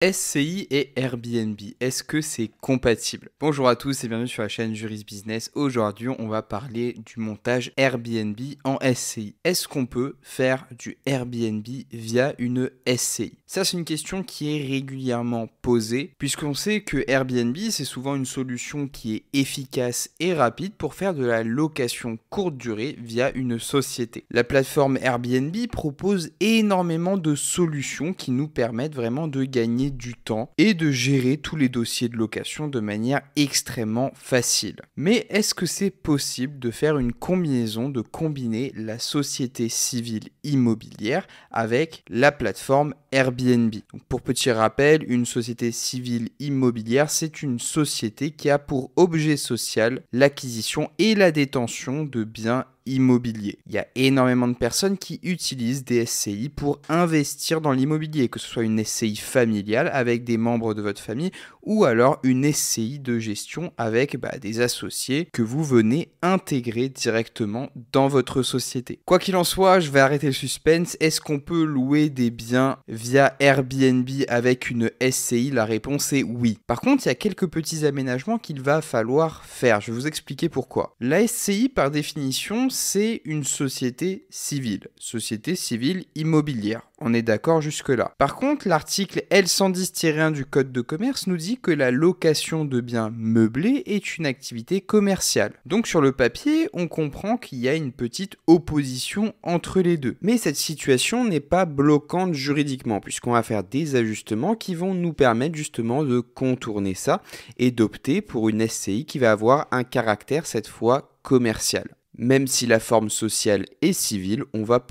SCI et Airbnb, est-ce que c'est compatible? Bonjour à tous et bienvenue sur la chaîne Juris Business. Aujourd'hui, on va parler du montage Airbnb en SCI. Est-ce qu'on peut faire du Airbnb via une SCI? Ça, c'est une question qui est régulièrement posée puisqu'on sait que Airbnb, c'est souvent une solution qui est efficace et rapide pour faire de la location courte durée via une société. La plateforme Airbnb propose énormément de solutions qui nous permettent vraiment de gagner du temps et de gérer tous les dossiers de location de manière extrêmement facile. Mais est-ce que c'est possible de faire une combinaison, de combiner la société civile immobilière avec la plateforme Airbnb? Donc pour petit rappel, une société civile immobilière, c'est une société qui a pour objet social l'acquisition et la détention de biens immobilier. Il y a énormément de personnes qui utilisent des SCI pour investir dans l'immobilier, que ce soit une SCI familiale avec des membres de votre famille ou alors une SCI de gestion avec des associés que vous venez intégrer directement dans votre société. Quoi qu'il en soit, je vais arrêter le suspense. Est-ce qu'on peut louer des biens via Airbnb avec une SCI? La réponse est oui. Par contre, il y a quelques petits aménagements qu'il va falloir faire. Je vais vous expliquer pourquoi. La SCI, par définition, c'est une société civile immobilière. On est d'accord jusque-là. Par contre, l'article L110-1 du Code de commerce nous dit que la location de biens meublés est une activité commerciale. Donc sur le papier, on comprend qu'il y a une petite opposition entre les deux. Mais cette situation n'est pas bloquante juridiquement, puisqu'on va faire des ajustements qui vont nous permettre justement de contourner ça et d'opter pour une SCI qui va avoir un caractère cette fois commercial. Même si la forme sociale est civile, on va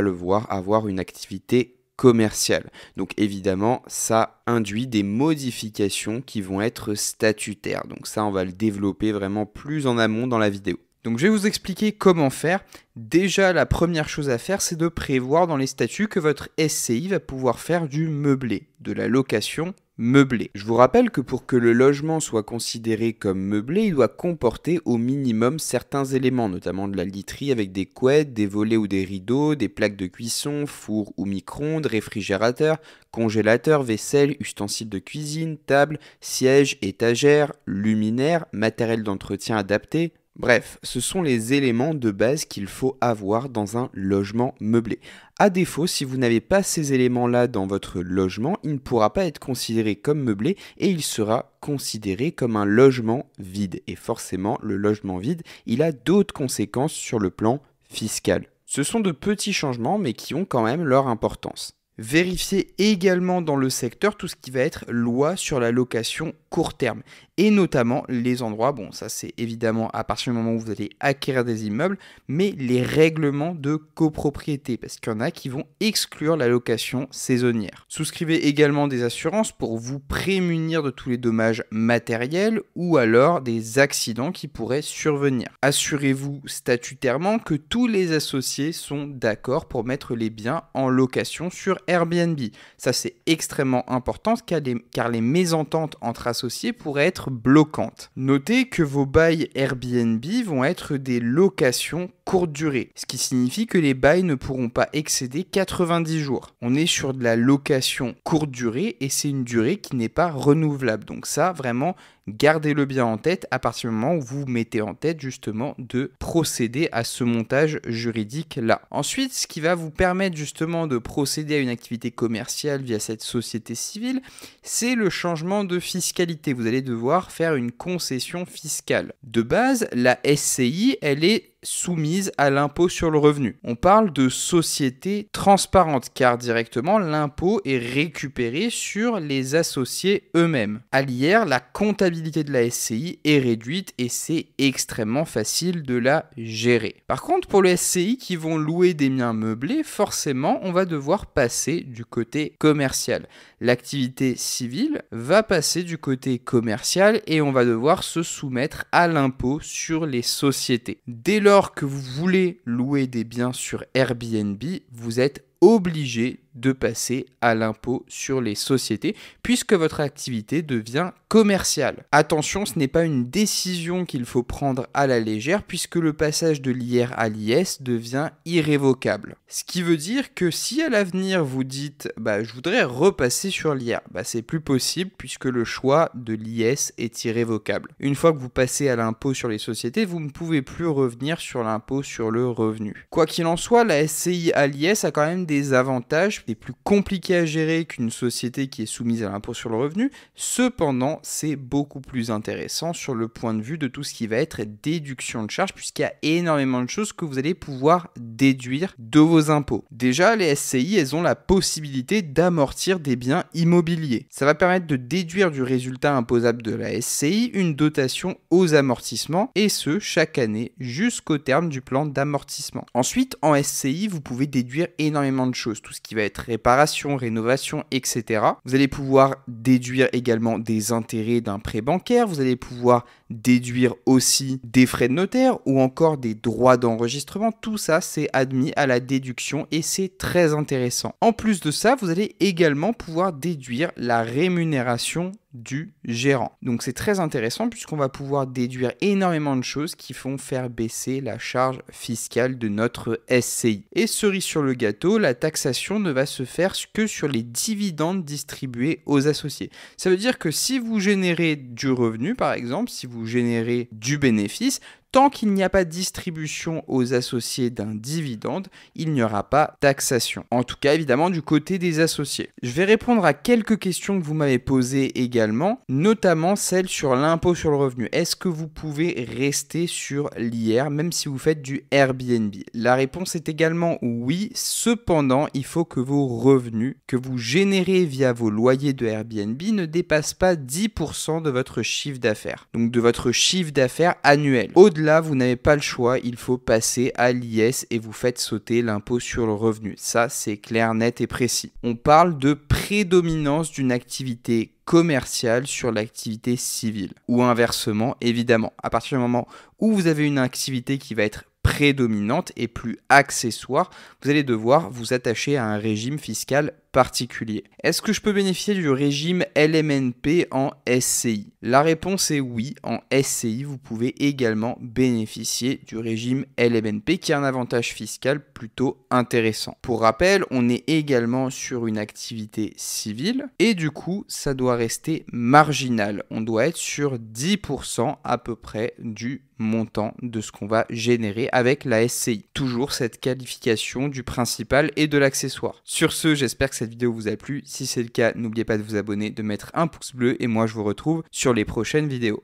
le voir, avoir une activité commerciale. Donc évidemment, ça induit des modifications qui vont être statutaires. Donc ça, on va le développer vraiment plus en amont dans la vidéo. Donc je vais vous expliquer comment faire. Déjà, la première chose à faire, c'est de prévoir dans les statuts que votre SCI va pouvoir faire du meublé, de la location meublée. Je vous rappelle que pour que le logement soit considéré comme meublé, il doit comporter au minimum certains éléments, notamment de la literie avec des couettes, des volets ou des rideaux, des plaques de cuisson, four ou micro-ondes, réfrigérateur, congélateur, vaisselle, ustensiles de cuisine, table, siège, étagère, luminaire, matériel d'entretien adapté. Bref, ce sont les éléments de base qu'il faut avoir dans un logement meublé. À défaut, si vous n'avez pas ces éléments-là dans votre logement, il ne pourra pas être considéré comme meublé et il sera considéré comme un logement vide. Et forcément, le logement vide, il a d'autres conséquences sur le plan fiscal. Ce sont de petits changements, mais qui ont quand même leur importance. Vérifiez également dans le secteur tout ce qui va être loi sur la location court terme et notamment les endroits, bon ça c'est évidemment à partir du moment où vous allez acquérir des immeubles, mais les règlements de copropriété parce qu'il y en a qui vont exclure la location saisonnière. Souscrivez également des assurances pour vous prémunir de tous les dommages matériels ou alors des accidents qui pourraient survenir. Assurez-vous statutairement que tous les associés sont d'accord pour mettre les biens en location sur Airbnb. Ça c'est extrêmement important car les mésententes entre associés pourraient être bloquantes. Notez que vos bails Airbnb vont être des locations courte durée, ce qui signifie que les bails ne pourront pas excéder 90 jours. On est sur de la location courte durée et c'est une durée qui n'est pas renouvelable. Donc ça, vraiment, gardez-le bien en tête à partir du moment où vous mettez en tête justement de procéder à ce montage juridique-là. Ensuite, ce qui va vous permettre justement de procéder à une activité commerciale via cette société civile, c'est le changement de fiscalité. Vous allez devoir faire une concession fiscale. De base, la SCI, elle est soumise à l'impôt sur le revenu. On parle de société transparente car directement l'impôt est récupéré sur les associés eux-mêmes. À l'IR, la comptabilité de la SCI est réduite et c'est extrêmement facile de la gérer. Par contre, pour les SCI qui vont louer des biens meublés, forcément, on va devoir passer du côté commercial. L'activité civile va passer du côté commercial et on va devoir se soumettre à l'impôt sur les sociétés. Dès lors que vous voulez louer des biens sur Airbnb, vous êtes obligé de passer à l'impôt sur les sociétés puisque votre activité devient commerciale. Attention, ce n'est pas une décision qu'il faut prendre à la légère puisque le passage de l'IR à l'IS devient irrévocable. Ce qui veut dire que si à l'avenir vous dites je voudrais repasser sur l'IR, c'est plus possible puisque le choix de l'IS est irrévocable. Une fois que vous passez à l'impôt sur les sociétés, vous ne pouvez plus revenir sur l'impôt sur le revenu. Quoi qu'il en soit, la SCI à l'IS a quand même des avantages. C'est plus compliqué à gérer qu'une société qui est soumise à l'impôt sur le revenu. Cependant, c'est beaucoup plus intéressant sur le point de vue de tout ce qui va être déduction de charges puisqu'il y a énormément de choses que vous allez pouvoir déduire de vos impôts. Déjà, les SCI, elles ont la possibilité d'amortir des biens immobiliers. Ça va permettre de déduire du résultat imposable de la SCI une dotation aux amortissements et ce, chaque année jusqu'au terme du plan d'amortissement. Ensuite, en SCI, vous pouvez déduire énormément de choses, tout ce qui va être réparation, rénovation, etc. Vous allez pouvoir déduire également des intérêts d'un prêt bancaire, vous allez pouvoir déduire aussi des frais de notaire ou encore des droits d'enregistrement. Tout ça, c'est admis à la déduction et c'est très intéressant. En plus de ça, vous allez également pouvoir déduire la rémunération du gérant. Donc c'est très intéressant puisqu'on va pouvoir déduire énormément de choses qui font faire baisser la charge fiscale de notre SCI. Et cerise sur le gâteau, la taxation ne va se faire que sur les dividendes distribués aux associés. Ça veut dire que si vous générez du revenu, par exemple, si vous générez du bénéfice, tant qu'il n'y a pas de distribution aux associés d'un dividende, il n'y aura pas taxation. En tout cas, évidemment, du côté des associés. Je vais répondre à quelques questions que vous m'avez posées également, notamment celle sur l'impôt sur le revenu. Est-ce que vous pouvez rester sur l'IR même si vous faites du Airbnb? La réponse est également oui. Cependant, il faut que vos revenus que vous générez via vos loyers de Airbnb ne dépassent pas 10% de votre chiffre d'affaires. Donc de votre chiffre d'affaires annuel. Au-delà, vous n'avez pas le choix, il faut passer à l'IS et vous faites sauter l'impôt sur le revenu. Ça, c'est clair, net et précis. On parle de prédominance d'une activité commerciale sur l'activité civile. Ou inversement, évidemment. À partir du moment où vous avez une activité qui va être prédominante et plus accessoire, vous allez devoir vous attacher à un régime fiscal particulier. Est-ce que je peux bénéficier du régime LMNP en SCI? La réponse est oui. En SCI, vous pouvez également bénéficier du régime LMNP qui a un avantage fiscal plutôt intéressant. Pour rappel, on est également sur une activité civile et du coup, ça doit rester marginal. On doit être sur 10% à peu près du montant de ce qu'on va générer avec la SCI. Toujours cette qualification du principal et de l'accessoire. Sur ce, j'espère que cette vidéo vous a plu. Si c'est le cas, n'oubliez pas de vous abonner, de mettre un pouce bleu et moi je vous retrouve sur les prochaines vidéos.